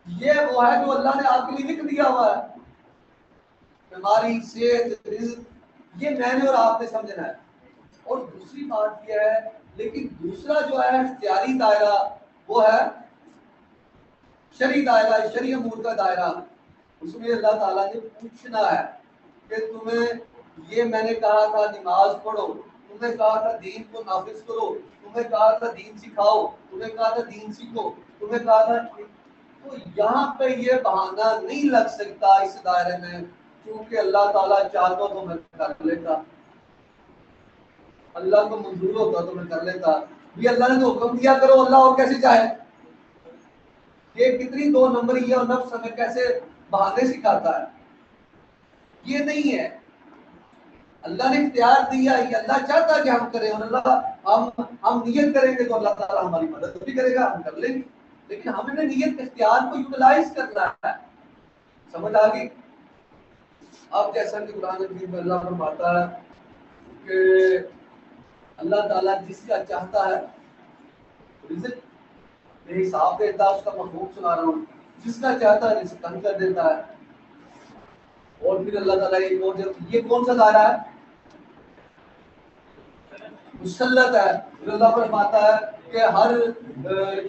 یہ وہ ہے جو اللہ نے آپ کے لیے لکھ دیا ہوا ہے، بیماری، صحت، رزق، یہ میں نے اور آپ نے سمجھنا ہے۔ اور دوسری بات یہ ہے، لیکن دوسرا جو ہے اختیاری دائرہ، وہ ہے شرعی دائرہ، شرعی امور کا دائرہ۔ اس میں اللہ تعالیٰ نے پوچھنا ہے کہ تمہیں یہ میں نے کہا تھا نماز پڑھو، تمہیں کہا تھا دین کو نافذ کرو، تمہیں کہا تھا دین سکھاؤ، تمہیں کہا تھا دین سیکھو، تمہیں کہا تھا، تو یہاں پہ یہ بہانہ نہیں لگ سکتا اس دائرے میں، کیونکہ اللہ تعالیٰ چاہتا تو میں کر لیتا، اللہ کو منظور ہوتا تو میں کر لیتا۔ یہ اللہ نے تو حکم دیا کرو، اللہ اور کیسے چاہے؟ یہ کتنی دو نمبری ہے، اور نفس ہمیں کیسے بہانے سکھاتا ہے۔ یہ نہیں ہے، اللہ نے اختیار دیا، یہ اللہ چاہتا کہ ہم کریں، اور اللہ ہم نیت کریں گے تو اللہ تعالیٰ ہماری مدد بھی کرے گا، ہم کر لیں گے، لیکن ہم نے نیت اختیار کو یوٹیلائز کرنا ہے۔ سمجھ آ گئی؟ اب جیسا کہ قرآن مجید میں اللہ فرماتا ہے کہ اللہ تعالیٰ جس کا چاہتا ہے رزق بے حساب دیتا ہے، اس کا مفہوم سنا رہا ہوں، جس کا چاہتا ہے رزق کم کر دیتا ہے۔ اور پھر اللہ تعالیٰ یہ کون سا دائرہ ہے؟ مسلط ہے۔ پھر اللہ فرماتا ہے کہ ہر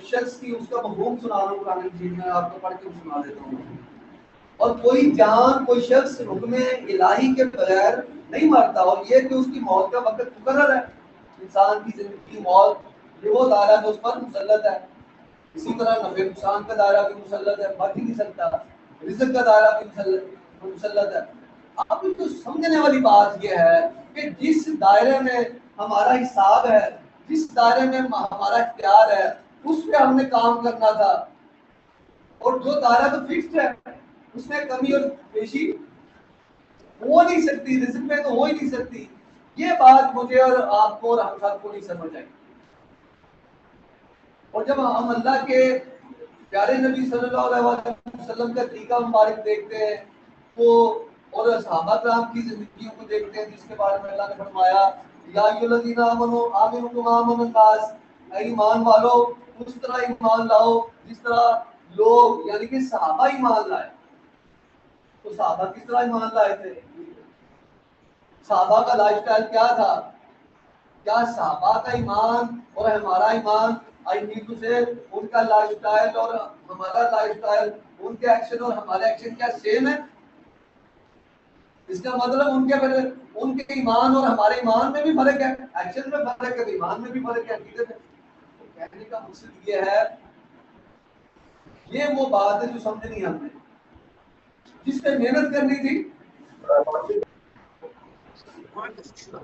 شخص کی اس کا مفہوم سنا رہا ہوں قرآن مجید میں، آپ کو پڑھ کے سنا دیتا ہوں۔ اور کوئی جان، کوئی شخص حکم الہی کے بغیر نہیں مرتا، اور یہ کہ اس کی موت کا وقت مقرر ہے۔ انسان کی زندگی، موت، یہ وہ دائرہ جو اس پر مسلط ہے۔ اسی طرح نفع نقصان کا دائرہ بھی مسلط ہے، مر ہی نہیں سکتا۔ رزق کا دائرہ بھی مسلط ہے۔ اب تو سمجھنے والی بات یہ ہے کہ جس دائرے میں ہمارا حساب ہے، جس دائرے میں ہمارا اختیار ہے، اس پہ ہم نے کام کرنا تھا، اور جو دائرہ تو فکسڈ ہے اس میں کمی اور بیشی ہو نہیں سکتی، رزق میں تو ہو ہی نہیں سکتی۔ یہ بات مجھے اور آپ کو اور ہم سب کو نہیں سمجھ آئی۔ اور جب ہم اللہ کے پیارے نبی صلی اللہ علیہ وسلم کا طریقہ مبارک دیکھتے ہیں تو، اور صحابہ کرام کی زندگیوں کو دیکھتے ہیں جس کے بارے میں اللہ نے فرمایا یا ایھا الذین آمنوا آمنوا کما آمن الناس، اے ایمان والو اس طرح ایمان لاؤ جس طرح لوگ یعنی کہ صحابہ ایمان لائے۔ تو صحابہ کس طرح ایمان لائے تھے؟ صحابہ کا لائف سٹائل کیا تھا؟ کیا صحابہ کا ایمان اور ہمارا ایمان، آئی نیڈ ٹو سے، ان کا لائف سٹائل اور ہمارا لائف سٹائل، ان کے ایکشن اور ہمارے ایکشن کیا سیم ہے؟ اس کا مطلب ان کے ایمان اور ہمارے ایمان میں بھی فرق ہے، ایکشن میں فرق ہے، ایمان میں بھی فرق ہے، عقیدے میں۔ تو کہنے کا مقصد یہ ہے، یہ وہ بات ہے جو سمجھنی ہم نے، جس پہ محنت کرنی تھی۔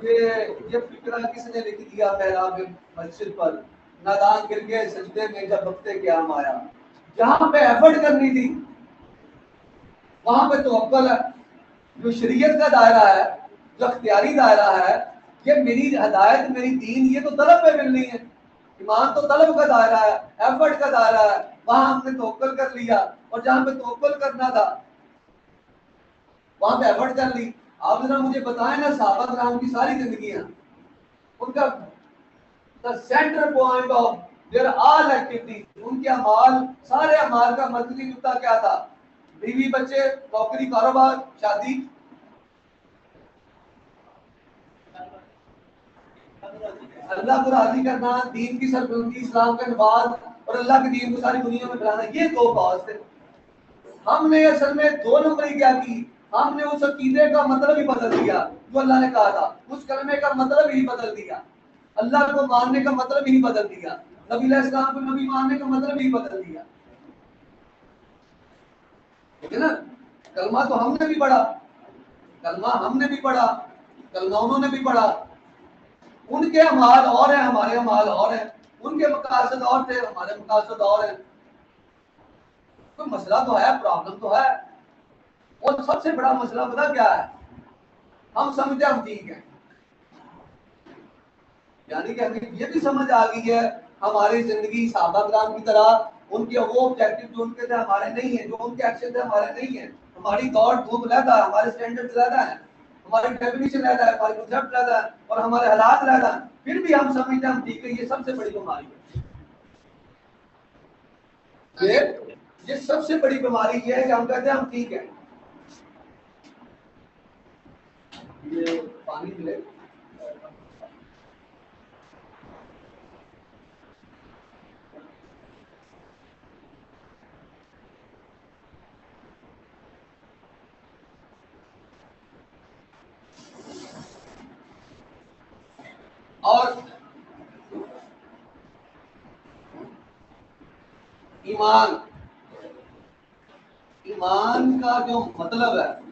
یہ فکرہ کس نے لکھ دیا محراب مسجد پر، نادان گر گئے سجدے میں جب وقت قیام آیا۔ جہاں پہ ایفرٹ کرنی تھی وہاں پہ توکل ہے۔ جو شریعت کا دائرہ ہے، جو اختیاری دائرہ ہے، یہ میری ہدایت، میری دین، یہ تو طلب پہ ملنی ہے۔ ایمان تو طلب کا دائرہ ہے، ایفرٹ کا دائرہ ہے، وہاں ہم نے توکل کر لیا، اور جہاں پہ توکل کرنا تھا وہاں پہ ایفرٹ کر لی۔ آپ ذرا مجھے بتائیں نا، صحابہ کرام کی ساری زندگیاں، ان کا centre point of their all activities, ان کے اعمال، سارے اعمال کا مرکزی نقطہ کیا تھا؟ بیوی بچے، نوکری، کاروبار، شادی۔ اللہ کو راضی کرنا، دین کی سربلندی، اسلام کا نفاذ، اور اللہ کے دین کو ساری دنیا میں پھیلانا، یہ دو کاز تھے۔ ہم نے اصل میں دو نمبری کیا کی؟ ہم نے اس عقیدے کا مطلب ہی بدل دیا جو اللہ نے کہا تھا، اس کلمے کا مطلب ہی بدل دیا، اللہ کو ماننے کا مطلب ہی بدل دیا، نبی علیہ السلام کو نبی ماننے کا مطلب ہی بدل دیا، ٹھیک ہے نا؟ کلمہ تو ہم نے بھی پڑھا، کلمہ ہم نے بھی پڑھا، کلمہ انہوں نے بھی پڑھا، ان کے اعمال اور ہیں، ہمارے اعمال اور ہیں، ان کے مقاصد اور تھے، ہمارے مقاصد اور ہیں۔ تو مسئلہ تو ہے، پرابلم تو ہے، اور سب سے بڑا مسئلہ پتا کیا ہے؟ ہم سمجھتے ہم ٹھیک ہیں، یعنی کہ ہمیں یہ بھی سمجھ آ گئی ہے ہماری زندگی صحابہ کرام کی طرح، ان کے وہ آبجیکٹو جو ان کے تھے ہمارے نہیں ہیں، جو ان کے ایکشن تھے ہمارے نہیں ہیں، ہماری دوڑ دھوپ رہتا ہے، ہمارے اسٹینڈرڈ رہتا ہے، ہماری ڈیفینیشن رہتا ہے، ہماری کنسپٹ رہتا ہے، اور ہمارے حالات رہتا ہے، پھر بھی ہم سمجھتے ہم ٹھیک ہے۔ یہ سب سے بڑی بیماری ہے۔ یہ سب سے بڑی بیماری یہ ہے کہ ہم کہتے ہیں ہم ٹھیک ہیں. یہ پانی ملے اور ایمان کا جو مطلب ہے